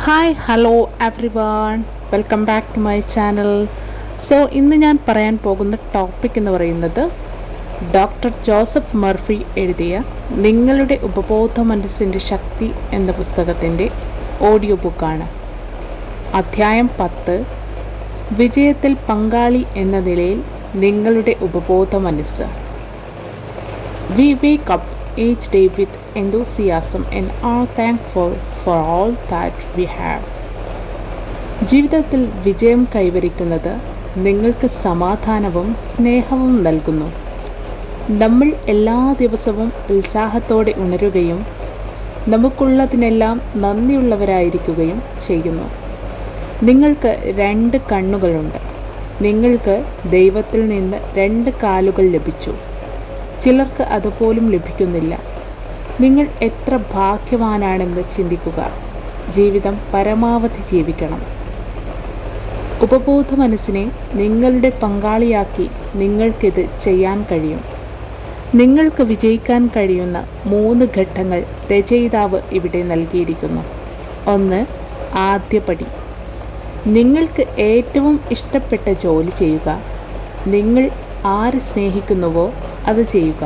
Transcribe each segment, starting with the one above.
Hi hello everyone, welcome back to my channel. So ഇന്ന് ഞാൻ പറയാൻ പോകുന്ന ടോപ്പിക് എന്ന് പറയുന്നത് ഡോക്ടർ ജോസഫ് മർഫി എഴുതിയ നിങ്ങളുടെ ഉപബോധ മനസ്സിൻ്റെ ശക്തി എന്ന പുസ്തകത്തിൻ്റെ ഓഡിയോ ബുക്കാണ്. അധ്യായം 10, വിജയത്തിൽ പങ്കാളി എന്ന നിലയിൽ നിങ്ങളുടെ ഉപബോധ മനസ്സ്. We wake up each day with enthusiasm and are thankful for all that we have. ജീവിതത്തിൽ വിജയം കൈവരിക്കുന്നത് നിങ്ങൾക്ക് സമാധാനവും സ്നേഹവും നൽകുന്നു. നമ്മൾ എല്ലാ ദിവസവും ഉത്സാഹത്തോടെ ഉണരുകയും നമുക്കുള്ളതിനെല്ലാം നന്ദിയുള്ളവരായിരിക്കുകയും ചെയ്യുന്നു. നിങ്ങൾക്ക് 2 കണ്ണുകളുണ്ട്. നിങ്ങൾക്ക് ദൈവത്തിൽ നിന്ന് 2 കാലുകൾ ലഭിച്ചു. ചിലർക്ക് അതുപോലും ലഭിക്കുന്നില്ല. നിങ്ങൾ എത്ര ഭാഗ്യവാനാണെന്ന് ചിന്തിക്കുക. ജീവിതം പരമാവധി ജീവിക്കണം. ഉപബോധ മനസ്സിനെ നിങ്ങളുടെ പങ്കാളിയാക്കി നിങ്ങൾക്കിത് ചെയ്യാൻ കഴിയും. നിങ്ങൾക്ക് വിജയിക്കാൻ കഴിയുന്ന 3 ഘട്ടങ്ങൾ രചയിതാവ് ഇവിടെ നൽകിയിരിക്കുന്നു. 1. ആദ്യപടി. നിങ്ങൾക്ക് ഏറ്റവും ഇഷ്ടപ്പെട്ട ജോലി ചെയ്യുക. നിങ്ങൾ ആര് സ്നേഹിക്കുന്നുവോ അത് ചെയ്യുക.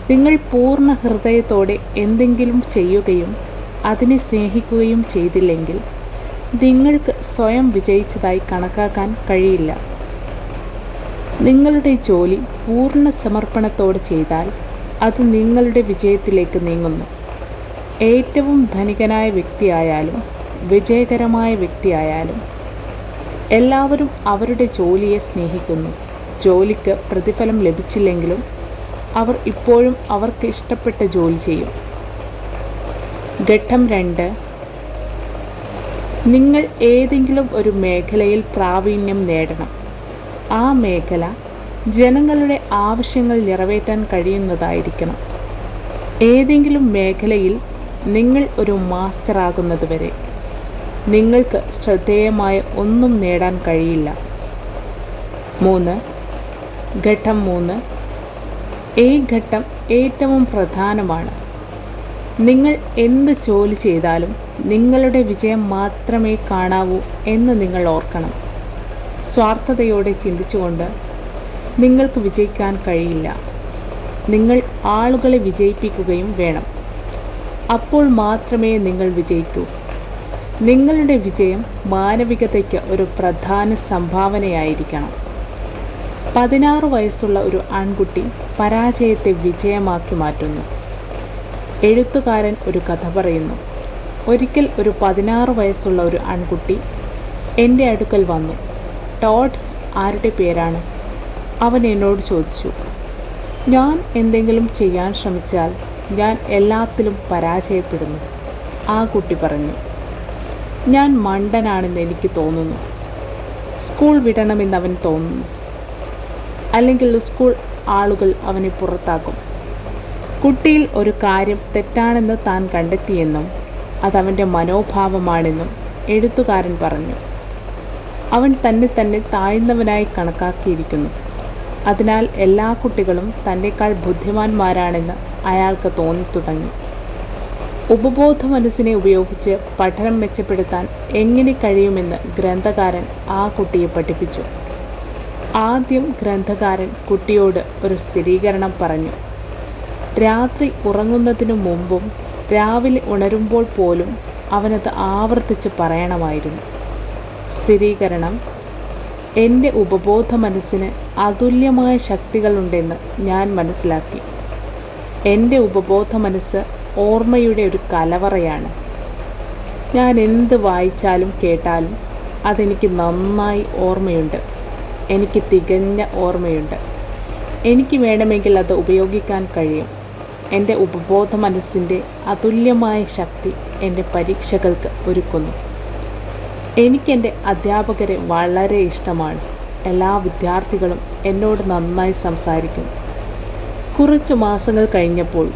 നിങ്ങൾ പൂർണ്ണ ഹൃദയത്തോടെ എന്തെങ്കിലും ചെയ്യുകയും അതിനെ സ്നേഹിക്കുകയും ചെയ്തില്ലെങ്കിൽ നിങ്ങൾക്ക് സ്വയം വിജയിച്ചതായി കണക്കാക്കാൻ കഴിയില്ല. നിങ്ങളുടെ ജോലി പൂർണ്ണ സമർപ്പണത്തോടെ ചെയ്താൽ അത് നിങ്ങളുടെ വിജയത്തിലേക്ക് നീങ്ങുന്നു. ഏറ്റവും ധനികനായ വ്യക്തിയായാലും വിജയകരമായ വ്യക്തിയായാലും എല്ലാവരും അവരുടെ ജോലിയെ സ്നേഹിക്കുന്നു. ജോലിക്ക് പ്രതിഫലം ലഭിച്ചില്ലെങ്കിലും അവർ ഇപ്പോഴും അവർക്ക് ഇഷ്ടപ്പെട്ട ജോലി ചെയ്യും. ഘട്ടം 2. നിങ്ങൾ ഏതെങ്കിലും ഒരു മേഖലയിൽ പ്രാവീണ്യം നേടണം. ആ മേഖല ജനങ്ങളുടെ ആവശ്യങ്ങൾ നിറവേറ്റാൻ കഴിയുന്നതായിരിക്കണം. ഏതെങ്കിലും മേഖലയിൽ നിങ്ങൾ ഒരു മാസ്റ്ററാകുന്നതുവരെ നിങ്ങൾക്ക് ശ്രദ്ധേയമായ ഒന്നും നേടാൻ കഴിയില്ല. 3. ഘട്ടം 3. ഈ ഘട്ടം ഏറ്റവും പ്രധാനമാണ്. നിങ്ങൾ എന്ത് ജോലി ചെയ്താലും നിങ്ങളുടെ വിജയം മാത്രമേ കാണാവൂ എന്ന് നിങ്ങൾ ഓർക്കണം. സ്വാർത്ഥതയോടെ ചിന്തിച്ചുകൊണ്ട് നിങ്ങൾക്ക് വിജയിക്കാൻ കഴിയില്ല. നിങ്ങൾ ആളുകളെ വിജയിപ്പിക്കുകയും വേണം. അപ്പോൾ മാത്രമേ നിങ്ങൾ വിജയിക്കൂ. നിങ്ങളുടെ വിജയം മാനവികതയ്ക്ക് ഒരു പ്രധാന സംഭാവനയായിരിക്കണം. 16 വയസ്സുള്ള ഒരു ആൺകുട്ടി പരാജയത്തെ വിജയമാക്കി മാറ്റുന്നു. എഴുത്തുകാരൻ ഒരു കഥ പറയുന്നു. ഒരിക്കൽ ഒരു 16 വയസ്സുള്ള ഒരു ആൺകുട്ടി എൻ്റെ അടുക്കൽ വന്നു. ടോഡ് ആരുടെ പേരാണ്? അവൻ എന്നോട് ചോദിച്ചു. ഞാൻ എന്തെങ്കിലും ചെയ്യാൻ ശ്രമിച്ചാൽ ഞാൻ എല്ലാത്തിലും പരാജയപ്പെടുന്നു. ആ കുട്ടി പറഞ്ഞു. ഞാൻ മണ്ടനാണെന്ന് എനിക്ക് തോന്നുന്നു. സ്കൂൾ വിടണമെന്ന് അവൻ തോന്നുന്നു. അല്ലെങ്കിൽ സ്കൂൾ ആളുകൾ അവനെ പുറത്താക്കും. കുട്ടിയിൽ ഒരു കാര്യം തെറ്റാണെന്ന് താൻ കണ്ടെത്തിയെന്നും അതവൻ്റെ മനോഭാവമാണെന്നും എഴുത്തുകാരൻ പറഞ്ഞു. അവൻ തന്നെ താഴ്ന്നവനായി കണക്കാക്കിയിരിക്കുന്നു. അതിനാൽ എല്ലാ കുട്ടികളും തന്നെക്കാൾ ബുദ്ധിമാന്മാരാണെന്ന് അയാൾക്ക് തോന്നിത്തുടങ്ങി. ഉപബോധ മനസ്സിനെ ഉപയോഗിച്ച് പഠനം മെച്ചപ്പെടുത്താൻ എങ്ങനെ കഴിയുമെന്ന് ഗ്രന്ഥകാരൻ ആ കുട്ടിയെ പഠിപ്പിച്ചു. ആദ്യം ഗ്രന്ഥകാരൻ കുട്ടിയോട് ഒരു സ്ഥിരീകരണം പറഞ്ഞു. രാത്രി ഉറങ്ങുന്നതിനു മുമ്പും രാവിലെ ഉണരുമ്പോൾ പോലും അവനത് ആവർത്തിച്ച് പറയണമായിരുന്നു. സ്ഥിരീകരണം: എൻ്റെ ഉപബോധ മനസ്സിന് അതുല്യമായ ശക്തികളുണ്ടെന്ന് ഞാൻ മനസ്സിലാക്കി. എൻ്റെ ഉപബോധ മനസ്സ് ഓർമ്മയുടെ ഒരു കലവറയാണ്. ഞാൻ എന്ത് വായിച്ചാലും കേട്ടാലും അതെനിക്ക് നന്നായി ഓർമ്മയുണ്ട്. എനിക്ക് തികഞ്ഞ ഓർമ്മയുണ്ട്. എനിക്ക് വേണമെങ്കിൽ അത് ഉപയോഗിക്കാൻ കഴിയും. എൻ്റെ ഉപബോധ മനസ്സിൻ്റെ അതുല്യമായ ശക്തി എൻ്റെ പരീക്ഷകൾക്ക് ഒരുക്കുന്നു. എനിക്കെൻ്റെ അധ്യാപകരെ വളരെ ഇഷ്ടമാണ്. എല്ലാ വിദ്യാർത്ഥികളും എന്നോട് നന്നായി സംസാരിക്കും. കുറച്ചു മാസങ്ങൾ കഴിഞ്ഞപ്പോൾ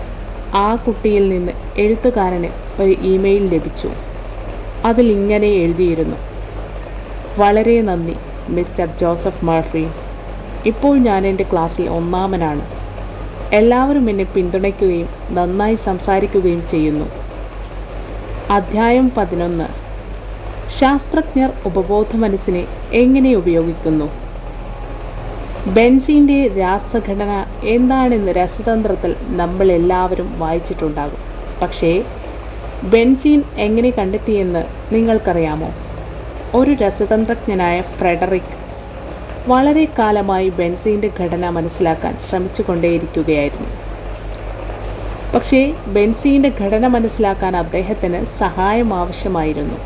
ആ കുട്ടിയിൽ നിന്ന് എഴുത്തുകാരന് ഒരു ഇമെയിൽ ലഭിച്ചു. അതിൽ ഇങ്ങനെ എഴുതിയിരുന്നു: വളരെ നന്ദി മിസ്റ്റർ ജോസഫ് മർഫി. ഇപ്പോൾ ഞാൻ എൻ്റെ ക്ലാസ്സിൽ ഒന്നാമനാണ്. എല്ലാവരും എന്നെ പിന്തുണയ്ക്കുകയും നന്നായി സംസാരിക്കുകയും ചെയ്യുന്നു. അധ്യായം 11. ശാസ്ത്രജ്ഞർ ഉപബോധ മനസ്സിനെ എങ്ങനെ ഉപയോഗിക്കുന്നു? ബെൻസീൻ്റെ രാസഘടന എന്താണെന്ന് രസതന്ത്രത്തിൽ നമ്മൾ എല്ലാവരും വായിച്ചിട്ടുണ്ടാകും. പക്ഷേ ബെൻസീൻ എങ്ങനെ കണ്ടെത്തിയെന്ന് നിങ്ങൾക്കറിയാമോ? ഒരു രസതന്ത്രജ്ഞനായ ഫ്രെഡറിക് വളരെ കാലമായി ബെൻസീൻ്റെ ഘടന മനസ്സിലാക്കാൻ ശ്രമിച്ചുകൊണ്ടേയിരിക്കുകയായിരുന്നു. പക്ഷേ ബെൻസീൻ്റെ ഘടന മനസ്സിലാക്കാൻ അദ്ദേഹത്തിന് സഹായം ആവശ്യമായിരുന്നു.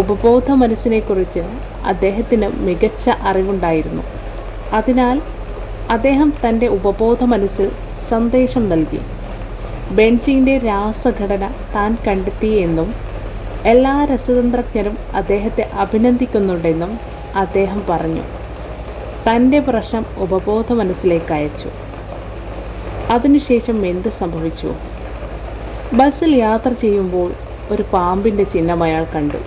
ഉപബോധ മനസ്സിനെക്കുറിച്ച് അദ്ദേഹത്തിന് മികച്ച അറിവുണ്ടായിരുന്നു. അതിനാൽ അദ്ദേഹം തൻ്റെ ഉപബോധ മനസ്സിൽ സന്ദേശം നൽകി. ബെൻസീൻ്റെ രാസഘടന താൻ കണ്ടെത്തിയെന്നും എല്ലാ രസതന്ത്രജ്ഞരും അദ്ദേഹത്തെ അഭിനന്ദിക്കുന്നുണ്ടെന്നും അദ്ദേഹം പറഞ്ഞു. തൻ്റെ പ്രശ്നം ഉപബോധ മനസ്സിലേക്ക് അയച്ചു. അതിനുശേഷം എന്ത് സംഭവിച്ചു? ബസ്സിൽ യാത്ര ചെയ്യുമ്പോൾ ഒരു പാമ്പിൻ്റെ ചിഹ്നം അയാൾ കണ്ടു.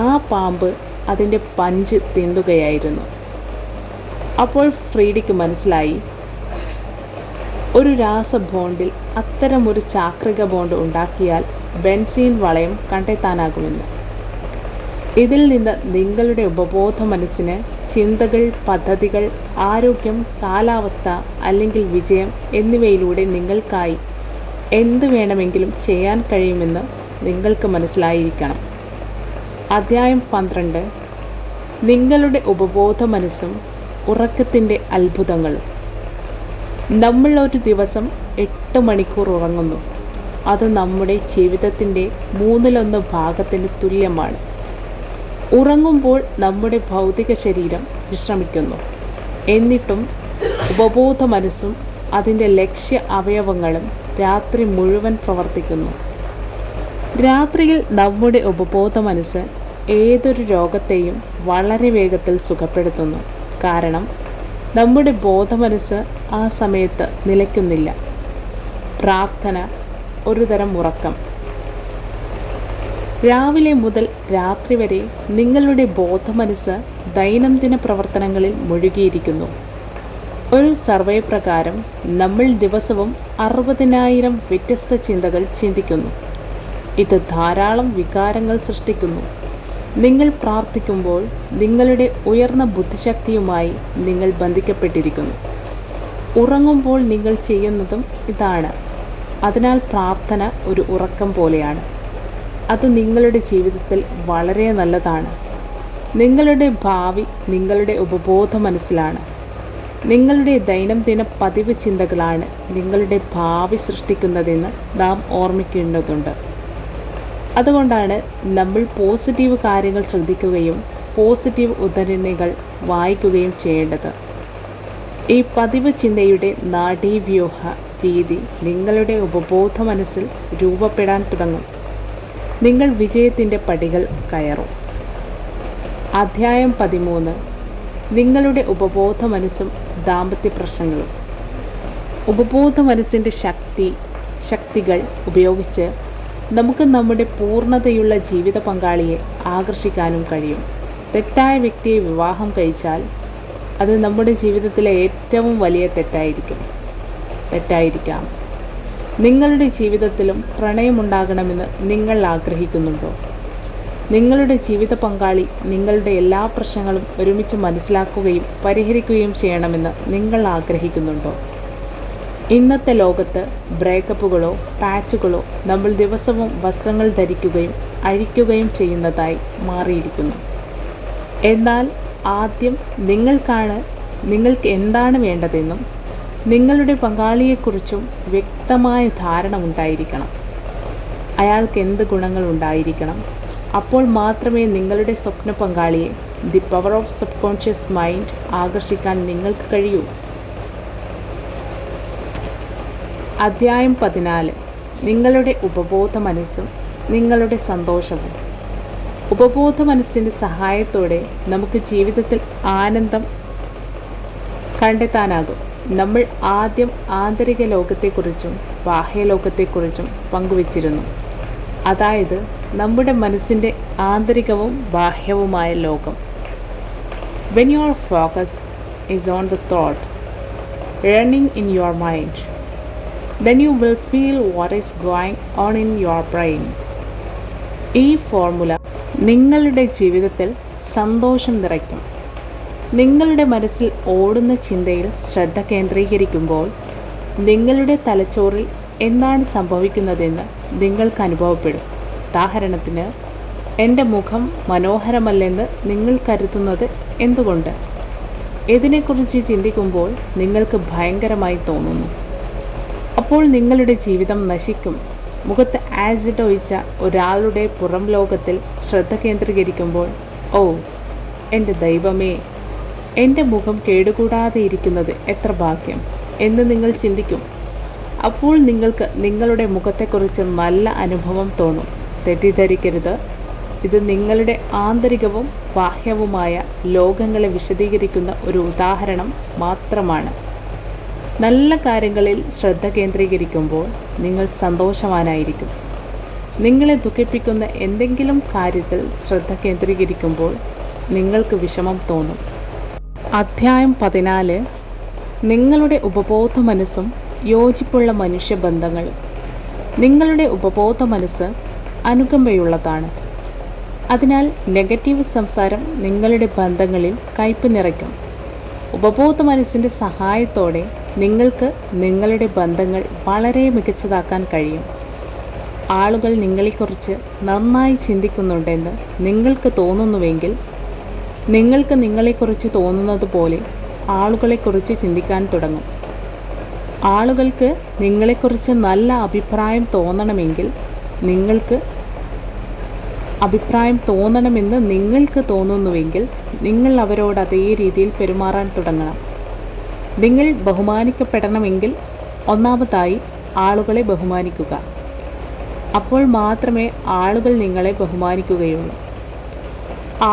ആ പാമ്പ് അതിൻ്റെ പഞ്ച് തിന്നുകയായിരുന്നു. അപ്പോൾ ഫ്രീഡിക്ക് മനസ്സിലായി, ഒരു രാസബോണ്ടിൽ അത്തരമൊരു ചാക്രിക ബോണ്ട് ഉണ്ടാക്കിയാൽ ബെൻസീൻ വളയം കണ്ടെത്താനാകുമെന്ന്. ഇതിൽ നിന്ന് നിങ്ങളുടെ ഉപബോധ മനസ്സിന് ചിന്തകൾ, പദ്ധതികൾ, ആരോഗ്യം, കാലാവസ്ഥ അല്ലെങ്കിൽ വിജയം എന്നിവയിലൂടെ നിങ്ങൾക്കായി എന്ത് വേണമെങ്കിലും ചെയ്യാൻ കഴിയുമെന്ന് നിങ്ങൾക്ക് മനസ്സിലായിരിക്കണം. അധ്യായം 12. നിങ്ങളുടെ ഉപബോധ മനസ്സും ഉറക്കത്തിൻ്റെ അത്ഭുതങ്ങളും. നമ്മൾ ഒരു ദിവസം 8 മണിക്കൂർ ഉറങ്ങുന്നു. അത് നമ്മുടെ ജീവിതത്തിൻ്റെ 1/3 ഭാഗത്തിന് തുല്യമാണ്. ഉറങ്ങുമ്പോൾ നമ്മുടെ ഭൗതിക ശരീരം വിശ്രമിക്കുന്നു. എന്നിട്ടും ഉപബോധ മനസ്സും അതിൻ്റെ ലക്ഷ്യ അവയവങ്ങളും രാത്രി മുഴുവൻ പ്രവർത്തിക്കുന്നു. രാത്രിയിൽ നമ്മുടെ ഉപബോധ മനസ്സ് ഏതൊരു രോഗത്തെയും വളരെ വേഗത്തിൽ സുഖപ്പെടുത്തുന്നു. കാരണം നമ്മുടെ ബോധമനസ്സ് ആ സമയത്ത് നിലയ്ക്കുന്നില്ല. പ്രാർത്ഥന ഒരുതരം ഉറക്കം. രാവിലെ മുതൽ രാത്രി വരെ നിങ്ങളുടെ ബോധമനസ്സ് ദൈനംദിന പ്രവർത്തനങ്ങളിൽ മുഴുകിയിരിക്കുന്നു. ഒരു സർവേ പ്രകാരം നമ്മൾ ദിവസവും 60,000 വ്യത്യസ്ത ചിന്തകൾ ചിന്തിക്കുന്നു. ഇത് ധാരാളം വികാരങ്ങൾ സൃഷ്ടിക്കുന്നു. നിങ്ങൾ പ്രാർത്ഥിക്കുമ്പോൾ നിങ്ങളുടെ ഉയർന്ന ബുദ്ധിശക്തിയുമായി നിങ്ങൾ ബന്ധിക്കപ്പെട്ടിരിക്കുന്നു. ഉറങ്ങുമ്പോൾ നിങ്ങൾ ചെയ്യുന്നതും ഇതാണ്. അതിനാൽ പ്രാർത്ഥന ഒരു ഉറക്കം പോലെയാണ്. അത് നിങ്ങളുടെ ജീവിതത്തിൽ വളരെ നല്ലതാണ്. നിങ്ങളുടെ ഭാവി നിങ്ങളുടെ ഉപബോധ മനസ്സിലാണ്. നിങ്ങളുടെ ദൈനംദിന പതിവ് ചിന്തകളാണ് നിങ്ങളുടെ ഭാവി സൃഷ്ടിക്കുന്നതെന്ന് നാം ഓർമ്മിക്കേണ്ടതുണ്ട്. അതുകൊണ്ടാണ് നമ്മൾ പോസിറ്റീവ് കാര്യങ്ങൾ ശ്രദ്ധിക്കുകയും പോസിറ്റീവ് ഉദ്ധരണികൾ വായിക്കുകയും ചെയ്യേണ്ടത്. ഈ പതിവ് ചിന്തയുടെ നാഡീവ്യൂഹ രീതി നിങ്ങളുടെ ഉപബോധ മനസ്സിൽ രൂപപ്പെടാൻ തുടങ്ങും. നിങ്ങൾ വിജയത്തിൻ്റെ പടികൾ കയറും. അധ്യായം 13. നിങ്ങളുടെ ഉപബോധ മനസ്സും ദാമ്പത്യ പ്രശ്നങ്ങളും. ഉപബോധ മനസ്സിൻ്റെ ശക്തികൾ ഉപയോഗിച്ച് നമുക്ക് നമ്മുടെ പൂർണ്ണതയുള്ള ജീവിത പങ്കാളിയെ ആകർഷിക്കാനും കഴിയും. തെറ്റായ വ്യക്തിയെ വിവാഹം കഴിച്ചാൽ അത് നമ്മുടെ ജീവിതത്തിലെ ഏറ്റവും വലിയ തെറ്റായിരിക്കാം. നിങ്ങളുടെ ജീവിതത്തിലും പ്രണയമുണ്ടാകണമെന്ന് നിങ്ങൾ ആഗ്രഹിക്കുന്നുണ്ടോ? നിങ്ങളുടെ ജീവിത പങ്കാളി നിങ്ങളുടെ എല്ലാ പ്രശ്നങ്ങളും ഒരുമിച്ച് മനസ്സിലാക്കുകയും പരിഹരിക്കുകയും ചെയ്യണമെന്ന് നിങ്ങൾ ആഗ്രഹിക്കുന്നുണ്ടോ? ഇന്നത്തെ ലോകത്ത് ബ്രേക്കപ്പുകളോ പാച്ചുകളോ നമ്മൾ ദിവസവും വസ്ത്രങ്ങൾ ധരിക്കുകയും അഴിക്കുകയും ചെയ്യുന്നതായി മാറിയിരിക്കുന്നു. എന്നാൽ ആദ്യം നിങ്ങൾക്ക് എന്താണ് വേണ്ടതെന്നും നിങ്ങളുടെ പങ്കാളിയെക്കുറിച്ചും വ്യക്തമായ ധാരണ ഉണ്ടായിരിക്കണം. അയാൾക്ക് എന്ത് ഗുണങ്ങൾ ഉണ്ടായിരിക്കണം. അപ്പോൾ മാത്രമേ നിങ്ങളുടെ സ്വപ്ന പങ്കാളിയെ the power of sub conscious mind ആകർഷിക്കാൻ നിങ്ങൾക്ക് കഴിയൂ. അധ്യായം 14. നിങ്ങളുടെ ഉപബോധ മനസ്സും നിങ്ങളുടെ സന്തോഷവും. ഉപബോധ മനസ്സിൻ്റെ സഹായത്തോടെ നമുക്ക് ജീവിതത്തിൽ ആനന്ദം കണ്ടെത്താനാകും. നമ്മൾ ആദ്യം ആന്തരിക ലോകത്തെക്കുറിച്ചും ബാഹ്യലോകത്തെക്കുറിച്ചും പങ്കുവച്ചിരുന്നു. അതായത് നമ്മുടെ മനസ്സിൻ്റെ ആന്തരികവും ബാഹ്യവുമായ ലോകം. When your focus is on the thought running in your mind, then you will feel what is going on in your brain. ഈ ഫോർമുല നിങ്ങളുടെ ജീവിതത്തിൽ സന്തോഷം നിറയ്ക്കും. നിങ്ങളുടെ മനസ്സിൽ ഓടുന്ന ചിന്തയിൽ ശ്രദ്ധ കേന്ദ്രീകരിക്കുമ്പോൾ നിങ്ങളുടെ തലച്ചോറിൽ എന്താണ് സംഭവിക്കുന്നതെന്ന് നിങ്ങൾക്ക് അനുഭവപ്പെടും. ഉദാഹരണത്തിന്, എൻ്റെ മുഖം മനോഹരമല്ലെന്ന് നിങ്ങൾ കരുതുന്നത് എന്തുകൊണ്ട്? ഇതിനെക്കുറിച്ച് ചിന്തിക്കുമ്പോൾ നിങ്ങൾക്ക് ഭയങ്കരമായി തോന്നുന്നു. അപ്പോൾ നിങ്ങളുടെ ജീവിതം നശിക്കും. മുഖത്ത് ആസിഡ് ഒഴിച്ച ഒരാളുടെ പുറം ലോകത്തിൽ ശ്രദ്ധ കേന്ദ്രീകരിക്കുമ്പോൾ, ഓ എൻ്റെ ദൈവമേ, എൻ്റെ മുഖം കേടുകൂടാതെ ഇരിക്കുന്നത് എത്ര ഭാഗ്യം എന്ന് നിങ്ങൾ ചിന്തിക്കും. അപ്പോൾ നിങ്ങൾക്ക് നിങ്ങളുടെ മുഖത്തെക്കുറിച്ച് നല്ല അനുഭവം തോന്നും. തെറ്റിദ്ധരിക്കരുത്, ഇത് നിങ്ങളുടെ ആന്തരികവും ബാഹ്യവുമായ ലോകങ്ങളെ വിശദീകരിക്കുന്ന ഒരു ഉദാഹരണം മാത്രമാണ്. നല്ല കാര്യങ്ങളിൽ ശ്രദ്ധ കേന്ദ്രീകരിക്കുമ്പോൾ നിങ്ങൾ സന്തോഷവാനായിരിക്കും. നിങ്ങളെ ദുഃഖിപ്പിക്കുന്ന എന്തെങ്കിലും കാര്യത്തിൽ ശ്രദ്ധ കേന്ദ്രീകരിക്കുമ്പോൾ നിങ്ങൾക്ക് വിഷമം തോന്നും. അധ്യായം 14. നിങ്ങളുടെ ഉപബോധ മനസ്സും യോജിപ്പുള്ള മനുഷ്യബന്ധങ്ങളും. നിങ്ങളുടെ ഉപബോധ മനസ്സ് അനുകമ്പയുള്ളതാണ്. അതിനാൽ നെഗറ്റീവ് സംസാരം നിങ്ങളുടെ ബന്ധങ്ങളിൽ കയ്പ് നിറയ്ക്കും. ഉപബോധ മനസ്സിൻ്റെ സഹായത്തോടെ നിങ്ങൾക്ക് നിങ്ങളുടെ ബന്ധങ്ങൾ വളരെ മികച്ചതാക്കാൻ കഴിയും. ആളുകൾ നിങ്ങളെക്കുറിച്ച് നന്നായി ചിന്തിക്കുന്നുണ്ടെന്ന് നിങ്ങൾക്ക് തോന്നുന്നുവെങ്കിൽ നിങ്ങൾക്ക് നിങ്ങളെക്കുറിച്ച് തോന്നുന്നത് പോലെ ആളുകളെക്കുറിച്ച് ചിന്തിക്കാൻ തുടങ്ങും. ആളുകൾക്ക് നിങ്ങളെക്കുറിച്ച് നല്ല അഭിപ്രായം തോന്നണമെന്ന് നിങ്ങൾക്ക് തോന്നുന്നുവെങ്കിൽ നിങ്ങൾ അവരോട് അതേ രീതിയിൽ പെരുമാറാൻ തുടങ്ങണം. നിങ്ങൾ ബഹുമാനിക്കപ്പെടണമെങ്കിൽ ഒന്നാമതായി ആളുകളെ ബഹുമാനിക്കുക. അപ്പോൾ മാത്രമേ ആളുകൾ നിങ്ങളെ ബഹുമാനിക്കുകയുള്ളൂ.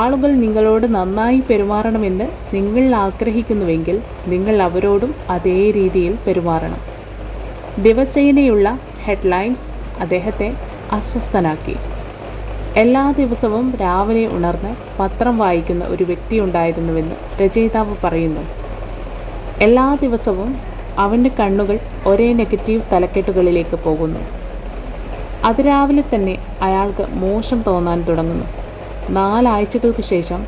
ആളുകൾ നിങ്ങളോട് നന്നായി പെരുമാറണമെന്ന് നിങ്ങൾ ആഗ്രഹിക്കുന്നുവെങ്കിൽ നിങ്ങൾ അവരോടും അതേ രീതിയിൽ പെരുമാറണം. ദിവസേനയുള്ള ഹെഡ്ലൈൻസ് അദ്ദേഹത്തെ അസ്വസ്ഥനാക്കി. എല്ലാ ദിവസവും രാവിലെ ഉണർന്ന് പത്രം വായിക്കുന്ന ഒരു വ്യക്തിയുണ്ടായിരുന്നുവെന്ന് രചയിതാവ് പറയുന്നു. എല്ലാ ദിവസവും അവൻ്റെ കണ്ണുകൾ ഒരേ നെഗറ്റീവ് തലക്കെട്ടുകളിലേക്ക് പോകുന്നു. അതിരാവിലെ തന്നെ അയാൾക്ക് മോശം തോന്നാൻ തുടങ്ങുന്നു. 4 ആഴ്ചകൾക്ക് ശേഷം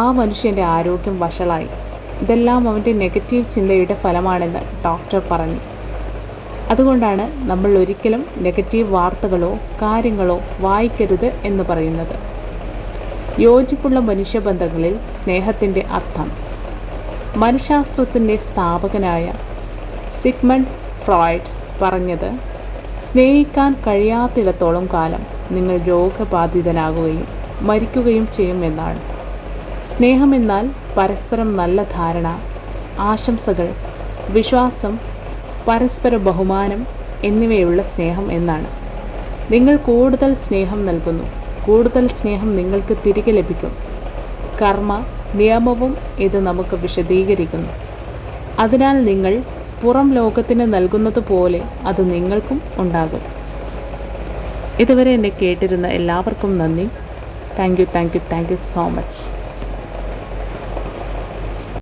ആ മനുഷ്യൻ്റെ ആരോഗ്യം വഷളായി. ഇതെല്ലാം അവൻ്റെ നെഗറ്റീവ് ചിന്തയുടെ ഫലമാണെന്ന് ഡോക്ടർ പറഞ്ഞു. അതുകൊണ്ടാണ് നമ്മൾ ഒരിക്കലും നെഗറ്റീവ് വാർത്തകളോ കാര്യങ്ങളോ വായിക്കരുത് എന്ന് പറയുന്നത്. യോജിപ്പുള്ള മനുഷ്യബന്ധങ്ങളിൽ സ്നേഹത്തിൻ്റെ അർത്ഥം. മനഃശാസ്ത്രത്തിൻ്റെ സ്ഥാപകനായ സിഗ്മണ്ട് ഫ്രോയിഡ് പറഞ്ഞത്, സ്നേഹിക്കാൻ കഴിയാത്തിടത്തോളം കാലം നിങ്ങൾ രോഗബാധിതനാകുകയും മരിക്കുകയും ചെയ്യുമെന്നാണ്. സ്നേഹമെന്നാൽ പരസ്പരം നല്ല ധാരണ, ആശംസകൾ, വിശ്വാസം, പരസ്പര ബഹുമാനം എന്നിവയുള്ള സ്നേഹം എന്നാണ്. നിങ്ങൾ കൂടുതൽ സ്നേഹം നൽകുന്നു, കൂടുതൽ സ്നേഹം നിങ്ങൾക്ക് തിരികെ ലഭിക്കും. കർമ്മ നിയമവും ഇത് നമുക്ക് വിശദീകരിക്കുന്നു. അതിനാൽ നിങ്ങൾ പുറം ലോകത്തിന് നൽകുന്നത് പോലെ അത് നിങ്ങൾക്കും ഉണ്ടാകും. ഇതുവരെ എന്നെ കേട്ടിരുന്ന എല്ലാവർക്കും നന്ദി. Thank you so much.